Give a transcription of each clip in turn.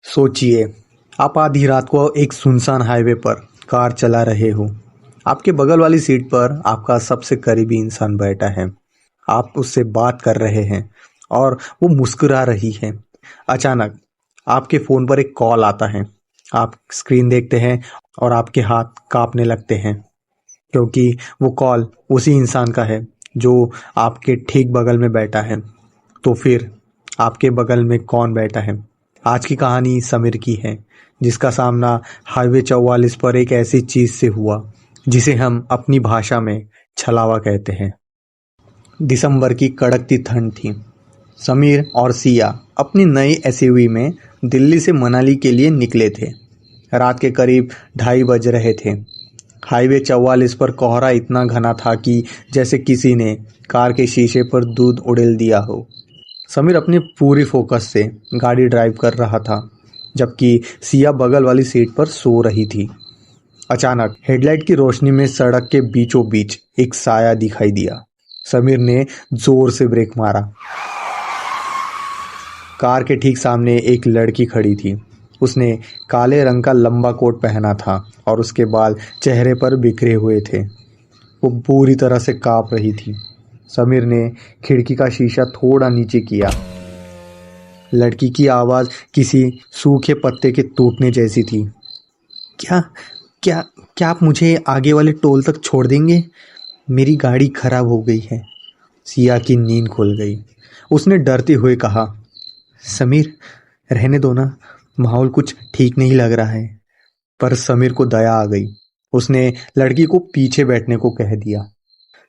सोचिए, आप आधी रात को एक सुनसान हाईवे पर कार चला रहे हो। आपके बगल वाली सीट पर आपका सबसे करीबी इंसान बैठा है। आप उससे बात कर रहे हैं और वो मुस्कुरा रही है। अचानक आपके फ़ोन पर एक कॉल आता है। आप स्क्रीन देखते हैं और आपके हाथ कांपने लगते हैं, क्योंकि वो कॉल उसी इंसान का है जो आपके ठीक बगल में बैठा है। तो फिर आपके बगल में कौन बैठा है? आज की कहानी समीर की है, जिसका सामना हाईवे 44 पर एक ऐसी चीज से हुआ जिसे हम अपनी भाषा में छलावा कहते हैं। दिसंबर की कड़कती ठंड थी। समीर और सिया अपनी नई एसयूवी में दिल्ली से मनाली के लिए निकले थे। रात के करीब 2:30 बज रहे थे। हाईवे 44 पर कोहरा इतना घना था कि जैसे किसी ने कार के शीशे पर दूध उड़ेल दिया हो। समीर अपनी पूरी फोकस से गाड़ी ड्राइव कर रहा था, जबकि सिया बगल वाली सीट पर सो रही थी। अचानक हेडलाइट की रोशनी में सड़क के बीचों बीच एक साया दिखाई दिया। समीर ने जोर से ब्रेक मारा। कार के ठीक सामने एक लड़की खड़ी थी। उसने काले रंग का लंबा कोट पहना था और उसके बाल चेहरे पर बिखरे हुए थे। वो पूरी तरह से कांप रही थी। समीर ने खिड़की का शीशा थोड़ा नीचे किया। लड़की की आवाज़ किसी सूखे पत्ते के टूटने जैसी थी। क्या क्या क्या आप मुझे आगे वाले टोल तक छोड़ देंगे? मेरी गाड़ी खराब हो गई है। सिया की नींद खुल गई। उसने डरते हुए कहा, समीर, रहने दो ना, माहौल कुछ ठीक नहीं लग रहा है। पर समीर को दया आ गई। उसने लड़की को पीछे बैठने को कह दिया।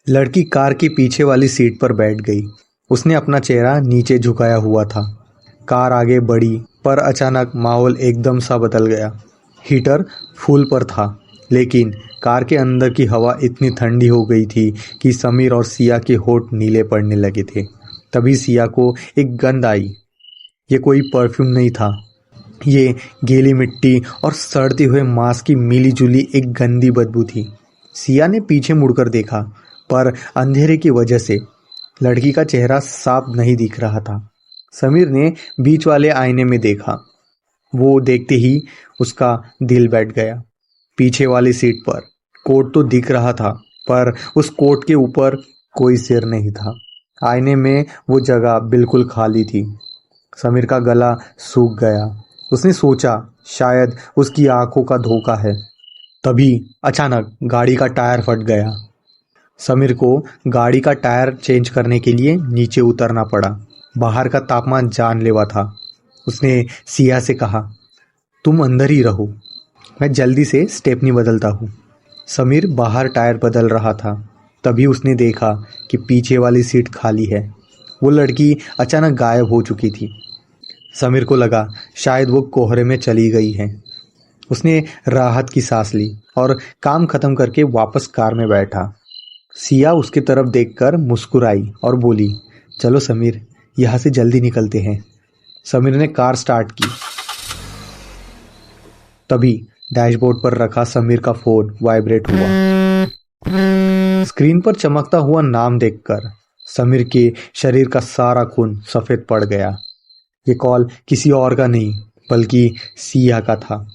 लड़की कार की पीछे वाली सीट पर बैठ गई। उसने अपना चेहरा नीचे झुकाया हुआ था। कार आगे बढ़ी, पर अचानक माहौल एकदम सा बदल गया। हीटर फुल पर था, लेकिन कार के अंदर की हवा इतनी ठंडी हो गई थी कि समीर और सिया के होंठ नीले पड़ने लगे थे। तभी सिया को एक गंध आई। ये कोई परफ्यूम नहीं था, ये गीली मिट्टी और सड़ते हुए मांस की मिली जुली एक गंदी बदबू थी। सिया ने पीछे मुड़कर देखा, पर अंधेरे की वजह से लड़की का चेहरा साफ नहीं दिख रहा था। समीर ने बीच वाले आईने में देखा। वो देखते ही उसका दिल बैठ गया। पीछे वाली सीट पर कोट तो दिख रहा था, पर उस कोट के ऊपर कोई सिर नहीं था। आईने में वो जगह बिल्कुल खाली थी। समीर का गला सूख गया। उसने सोचा शायद उसकी आंखों का धोखा है। तभी अचानक गाड़ी का टायर फट गया। समीर को गाड़ी का टायर चेंज करने के लिए नीचे उतरना पड़ा। बाहर का तापमान जानलेवा था। उसने सिया से कहा, तुम अंदर ही रहो, मैं जल्दी से स्टेपनी बदलता हूँ। समीर बाहर टायर बदल रहा था। तभी उसने देखा कि पीछे वाली सीट खाली है। वो लड़की अचानक गायब हो चुकी थी। समीर को लगा शायद वो कोहरे में चली गई है। उसने राहत की सांस ली और काम खत्म करके वापस कार में बैठा। सिया उसकी तरफ देखकर मुस्कुराई और बोली, चलो समीर, यहाँ से जल्दी निकलते हैं। समीर ने कार स्टार्ट की। तभी डैशबोर्ड पर रखा समीर का फोन वाइब्रेट हुआ। स्क्रीन पर चमकता हुआ नाम देखकर समीर के शरीर का सारा खून सफेद पड़ गया। ये कॉल किसी और का नहीं, बल्कि सिया का था।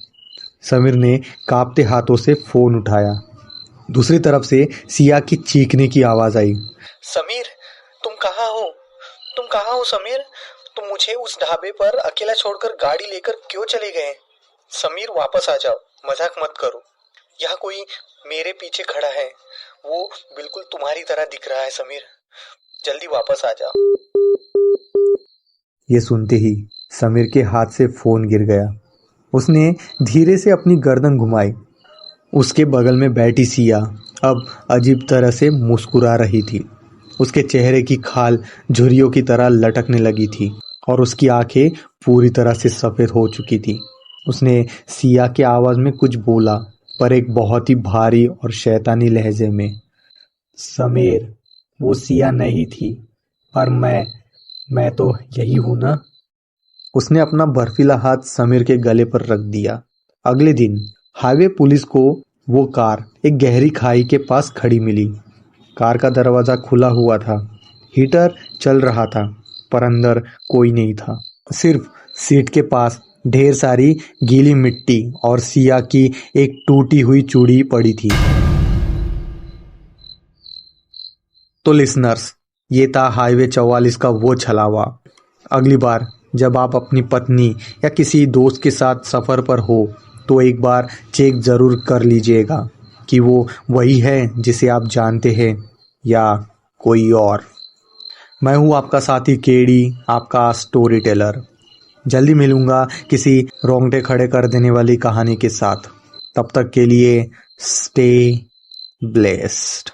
समीर ने कांपते हाथों से फोन उठाया। दूसरी तरफ से सिया की चीखने की आवाज आई, समीर, तुम कहाँ हो? तुम कहाँ हो समीर? तुम मुझे उस ढाबे पर अकेला छोड़कर गाड़ी लेकर क्यों चले गए? समीर, वापस आ जाओ, मजाक मत करो। यहाँ कोई मेरे पीछे खड़ा है, वो बिल्कुल तुम्हारी तरह दिख रहा है। समीर, जल्दी वापस आ जाओ। ये सुनते ही समीर के हाथ से फोन गिर गया। उसने धीरे से अपनी गर्दन घुमाई। उसके बगल में बैठी सिया अब अजीब तरह से मुस्कुरा रही थी। उसके चेहरे की खाल झुर्रियों की तरह लटकने लगी थी और उसकी आंखें पूरी तरह से सफ़ेद हो चुकी थी। उसने सिया के आवाज़ में कुछ बोला, पर एक बहुत ही भारी और शैतानी लहजे में। समीर, वो सिया नहीं थी, पर मैं तो यही हूँ ना। उसने अपना बर्फीला हाथ समीर के गले पर रख दिया। अगले दिन हाईवे पुलिस को वो कार एक गहरी खाई के पास खड़ी मिली। कार का दरवाज़ा खुला हुआ था। हीटर चल रहा था, पर अंदर कोई नहीं था। सिर्फ सीट के पास ढेर सारी गीली मिट्टी और सिया की एक टूटी हुई चूड़ी पड़ी थी। तो लिसनर्स, ये था हाईवे 44 का वो छलावा। अगली बार जब आप अपनी पत्नी या किसी दोस्त के साथ सफ़र पर हो तो एक बार चेक ज़रूर कर लीजिएगा कि वो वही है जिसे आप जानते हैं या कोई और। मैं हूँ आपका साथी केडी, आपका स्टोरी टेलर। जल्दी मिलूँगा किसी रोंगटे खड़े कर देने वाली कहानी के साथ। तब तक के लिए स्टे ब्लेस्ड।